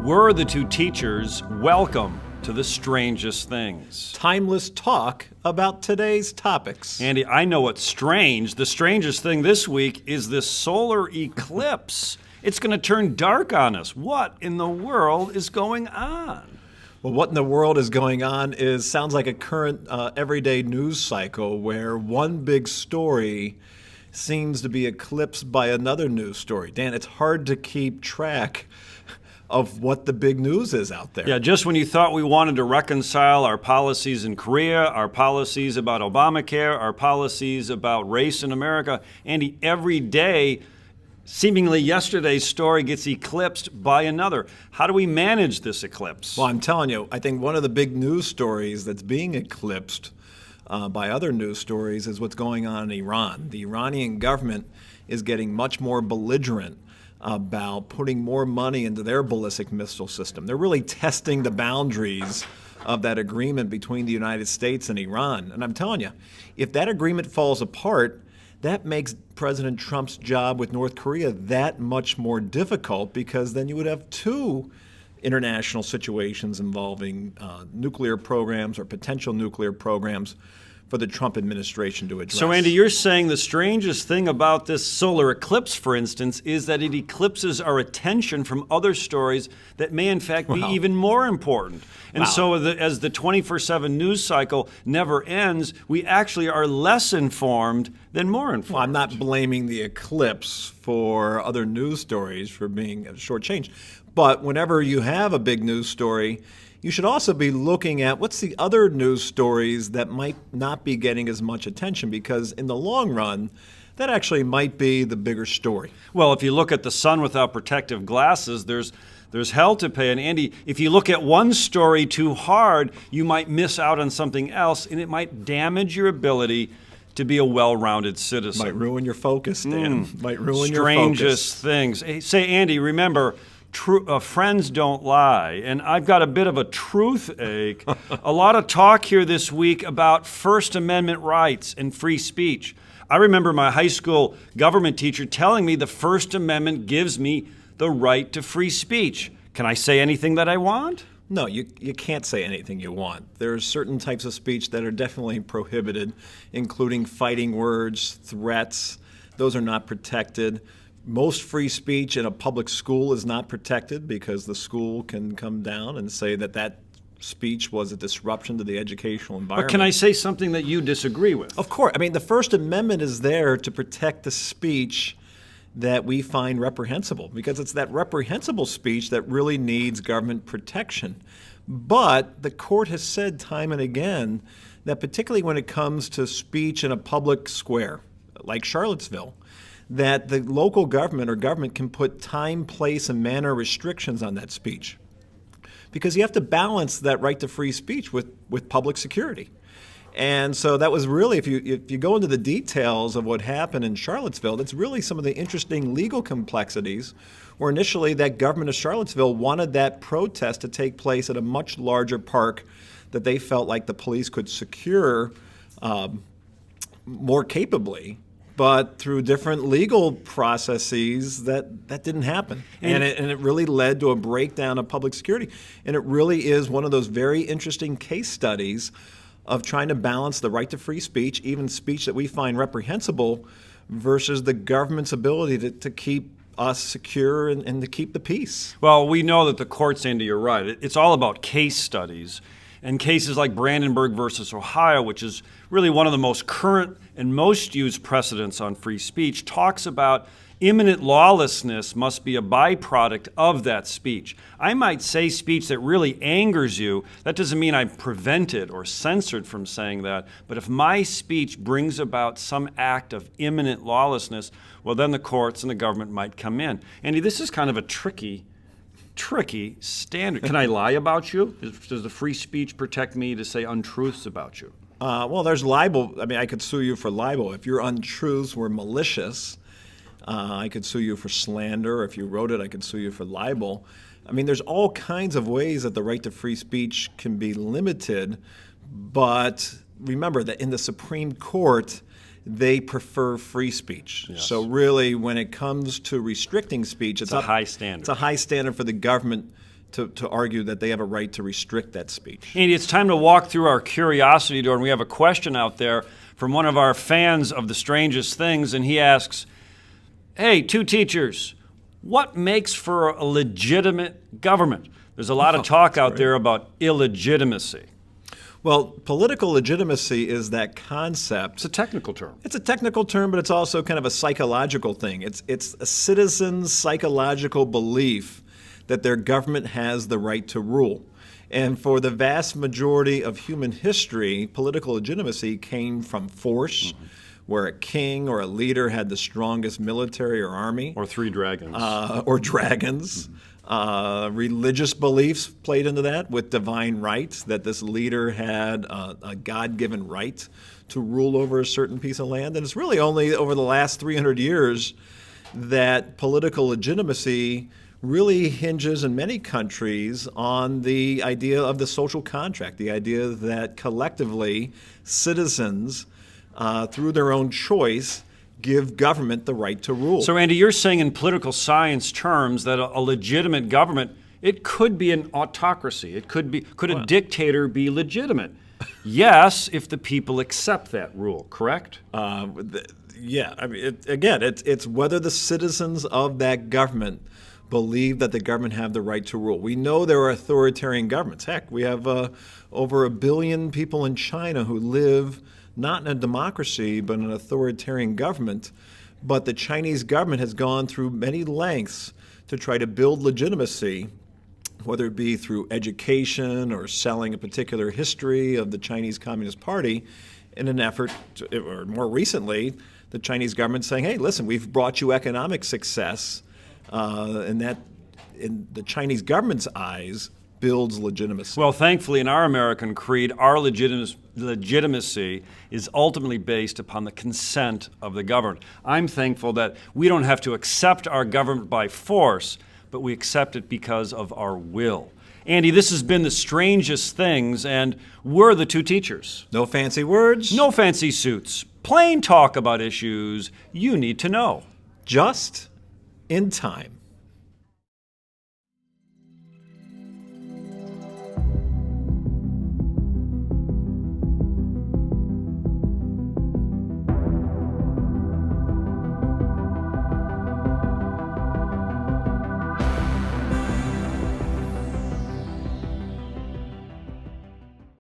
We're the two teachers. Welcome to the Strangest Things. Timeless talk about today's topics. Andy, I know what's strange. The strangest thing this week is this solar eclipse. It's going to turn dark on us. What in the world is going on? Well, what in the world is going on sounds like a current everyday news cycle where one big story seems to be eclipsed by another news story. Dan, it's hard to keep track of what the big news is out there. Yeah, just when you thought we wanted to reconcile our policies in Korea, our policies about Obamacare, our policies about race in America, Andy, every day, seemingly yesterday's story gets eclipsed by another. How do we manage this eclipse? Well, I'm telling you, I think one of the big news stories that's being eclipsed by other news stories is what's going on in Iran. The Iranian government is getting much more belligerent about putting more money into their ballistic missile system. They're really testing the boundaries of that agreement between the United States and Iran. And I'm telling you, if that agreement falls apart, that makes President Trump's job with North Korea that much more difficult, because then you would have two international situations involving nuclear programs or potential nuclear programs for the Trump administration to address. So, Andy, you're saying the strangest thing about this solar eclipse, for instance, is that it eclipses our attention from other stories that may, in fact, be even more important. And so as the 24/7 news cycle never ends, we actually are less informed than more informed. Well, I'm not blaming the eclipse for other news stories for being shortchanged. But whenever you have a big news story, you should also be looking at what's the other news stories that might not be getting as much attention, because in the long run, that actually might be the bigger story. Well, if you look at the sun without protective glasses, there's hell to pay. And Andy, if you look at one story too hard, you might miss out on something else, and it might damage your ability to be a well-rounded citizen. Might ruin your focus, Dan. Might ruin your focus. Strangest things. Hey, say, Andy, remember, friends don't lie, and I've got a bit of a truth ache. A lot of talk here this week about First Amendment rights and free speech. I remember my high school government teacher telling me the First Amendment gives me the right to free speech. Can I say anything that I want? No, you can't say anything you want. There are certain types of speech that are definitely prohibited, including fighting words, threats. Those are not protected. Most free speech in a public school is not protected, because the school can come down and say that speech was a disruption to the educational environment. But can I say something that you disagree with? Of course. I mean, the First Amendment is there to protect the speech that we find reprehensible, because it's that reprehensible speech that really needs government protection. But the court has said time and again that, particularly when it comes to speech in a public square, like Charlottesville, that the local government or government can put time, place, and manner restrictions on that speech. Because you have to balance that right to free speech with public security. And so that was really, if you go into the details of what happened in Charlottesville, that's really some of the interesting legal complexities, where initially that government of Charlottesville wanted that protest to take place at a much larger park that they felt like the police could secure more capably. But through different legal processes, that didn't happen. And it really led to a breakdown of public security. And it really is one of those very interesting case studies of trying to balance the right to free speech, even speech that we find reprehensible, versus the government's ability to keep us secure and to keep the peace. Well, we know that the courts, Andy, you're right. It's all about case studies. And cases like Brandenburg versus Ohio, which is really one of the most current and most used precedents on free speech, talks about imminent lawlessness must be a byproduct of that speech. I might say speech that really angers you. That doesn't mean I'm prevented or censored from saying that. But if my speech brings about some act of imminent lawlessness, well, then the courts and the government might come in. Andy, this is kind of a tricky standard. Can I lie about you? Does the free speech protect me to say untruths about you? Well, there's libel. I mean, I could sue you for libel. If your untruths were malicious, I could sue you for slander. If you wrote it, I could sue you for libel. I mean, there's all kinds of ways that the right to free speech can be limited. But remember that in the Supreme Court, they prefer free speech. Yes. So really, when it comes to restricting speech, it's a high standard. It's a high standard for the government to argue that they have a right to restrict that speech. Andy, it's time to walk through our curiosity door, and we have a question out there from one of our fans of The Strangest Things, and he asks, hey, two teachers, what makes for a legitimate government? There's a lot of talk out there about illegitimacy. Well, political legitimacy is that concept. It's a technical term. It's a technical term, but it's also kind of a psychological thing. It's a citizen's psychological belief that their government has the right to rule. And for the vast majority of human history, political legitimacy came from force, where a king or a leader had the strongest military or army. Or three dragons. Or dragons. Religious beliefs played into that with divine rights, that this leader had a God-given right to rule over a certain piece of land. And it's really only over the last 300 years that political legitimacy really hinges in many countries on the idea of the social contract, the idea that collectively citizens, through their own choice, give government the right to rule. So, Andy, you're saying in political science terms that a legitimate government, it could be an autocracy. Could a dictator be legitimate? Yes, if the people accept that rule, correct? Yeah, I mean, it's whether the citizens of that government believe that the government have the right to rule. We know there are authoritarian governments. Heck, we have over 1 billion people in China who live not in a democracy, but in an authoritarian government. But the Chinese government has gone through many lengths to try to build legitimacy, whether it be through education or selling a particular history of the Chinese Communist Party, in an effort to, or more recently, the Chinese government saying, hey, listen, we've brought you economic success, and that, in the Chinese government's eyes, builds legitimacy. Well, thankfully, in our American creed, our legitimacy is ultimately based upon the consent of the governed. I'm thankful that we don't have to accept our government by force, but we accept it because of our will. Andy, this has been The Strangest Things, and we're the two teachers. No fancy words. No fancy suits. Plain talk about issues you need to know. Just in time.